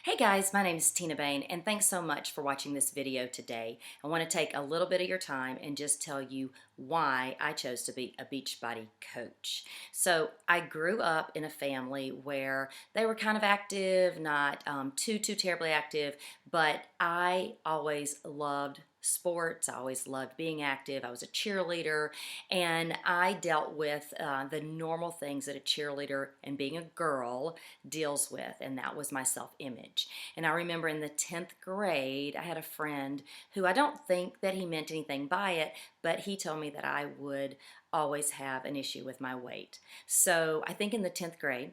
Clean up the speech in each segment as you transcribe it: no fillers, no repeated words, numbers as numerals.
Hey guys, my name is Tina Bain, and thanks so much for watching this video today. I want to take a little bit of your time and just tell you why I chose to be a Beachbody coach. So I grew up in a family where they were kind of active, not too terribly active, but I always loved sports. I always loved being active. I was a cheerleader, and I dealt with the normal things that a cheerleader and being a girl deals with, and that was my self-image. And I remember in the 10th grade, I had a friend who I don't think that he meant anything by it, but he told me that I would always have an issue with my weight. So I think in the 10th grade,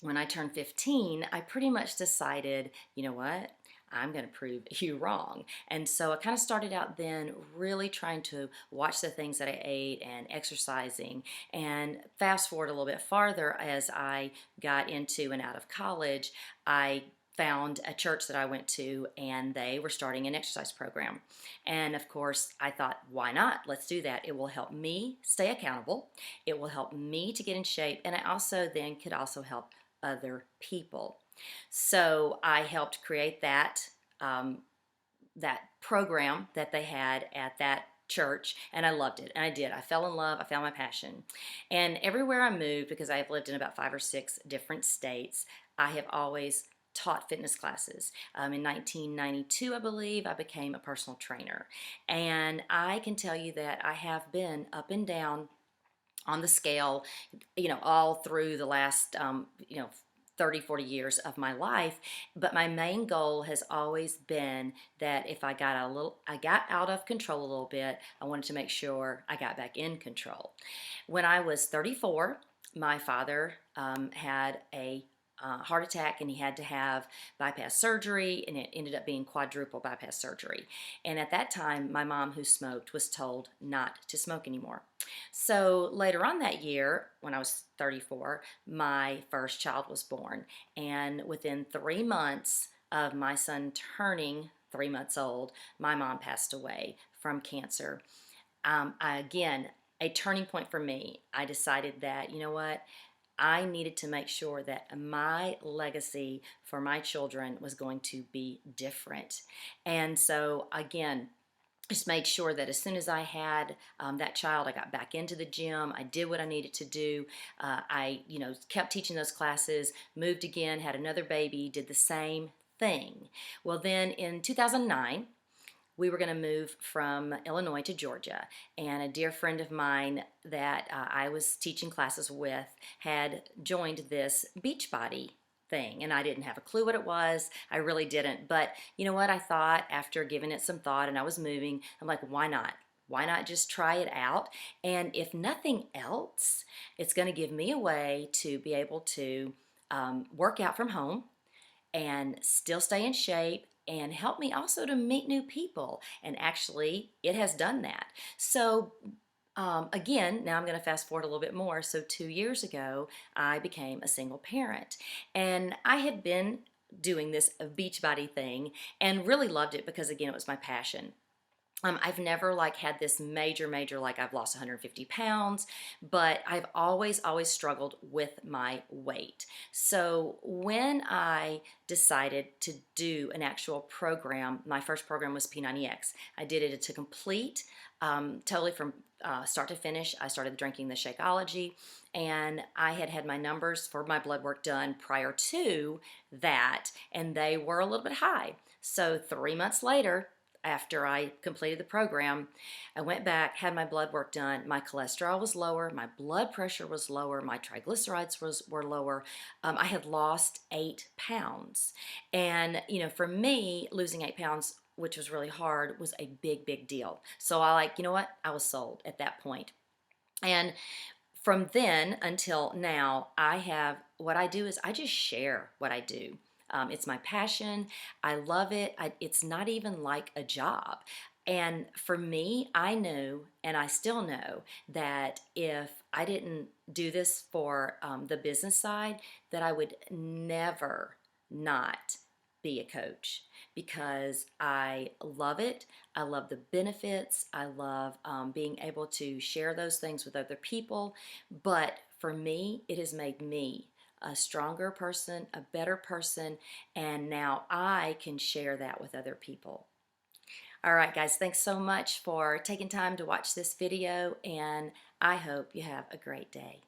when I turned 15, I pretty much decided, you know what? I'm going to prove you wrong. And so I kind of started out then really trying to watch the things that I ate and exercising. And fast forward a little bit farther, as I got into and out of college, I found a church that I went to, and they were starting an exercise program. And of course, I thought, why not? Let's do that. It will help me stay accountable. It will help me to get in shape. And I also then could also help other people. So I helped create that program that they had at that church, and I loved it, and I did. I fell in love. I found my passion, and everywhere I moved, because I have lived in about 5 or 6 different states, I have always taught fitness classes. In 1992, I believe, I became a personal trainer, and I can tell you that I have been up and down on the scale, all through the last, 30, 40 years of my life. But my main goal has always been that if I got out of control a little bit, I wanted to make sure I got back in control. When I was 34, my father had a heart attack, and he had to have bypass surgery, and it ended up being quadruple bypass surgery. And at that time, my mom, who smoked, was told not to smoke anymore. So later on that year, when I was 34, my first child was born. And within 3 months of my son turning 3 months old, my mom passed away from cancer. Again, a turning point for me. I decided that, you know what? I needed to make sure that my legacy for my children was going to be different. And so, again, just made sure that as soon as I had that child, I got back into the gym. I did what I needed to do. I, kept teaching those classes, moved again, had another baby, did the same thing. Well, then in 2009, we were going to move from Illinois to Georgia, and a dear friend of mine that I was teaching classes with had joined this Beachbody thing, and I didn't have a clue what it was. I really didn't. But you know what? I thought, after giving it some thought, and I was moving, I'm like, why not? Why not just try it out? And if nothing else, it's going to give me a way to be able to work out from home and still stay in shape, and help me also to meet new people. And actually, it has done that. So again, now I'm going to fast forward a little bit more. So 2 years ago, I became a single parent, and I had been doing this Beachbody thing and really loved it because, again, it was my passion. I've never had this major, I've lost 150 pounds, but I've always struggled with my weight. So when I decided to do an actual program, my first program was P90X. I did it to complete, totally from start to finish. I started drinking the Shakeology, and I had had my numbers for my blood work done prior to that, and they were a little bit high. So 3 months later, after I completed the program, I went back, had my blood work done. My cholesterol was lower, my blood pressure was lower, my triglycerides were lower. I had lost 8 pounds. And, for me, losing 8 pounds, which was really hard, was a big deal. So I was sold at that point. And from then until now, what I do is I just share what I do. It's my passion. I love it. It's not even like a job. And for me, I knew, and I still know, that if I didn't do this for the business side, that I would never not be a coach, because I love it. I love the benefits. I love being able to share those things with other people. But for me, it has made me a stronger person, a better person, and now I can share that with other people. All right, guys, thanks so much for taking time to watch this video, and I hope you have a great day.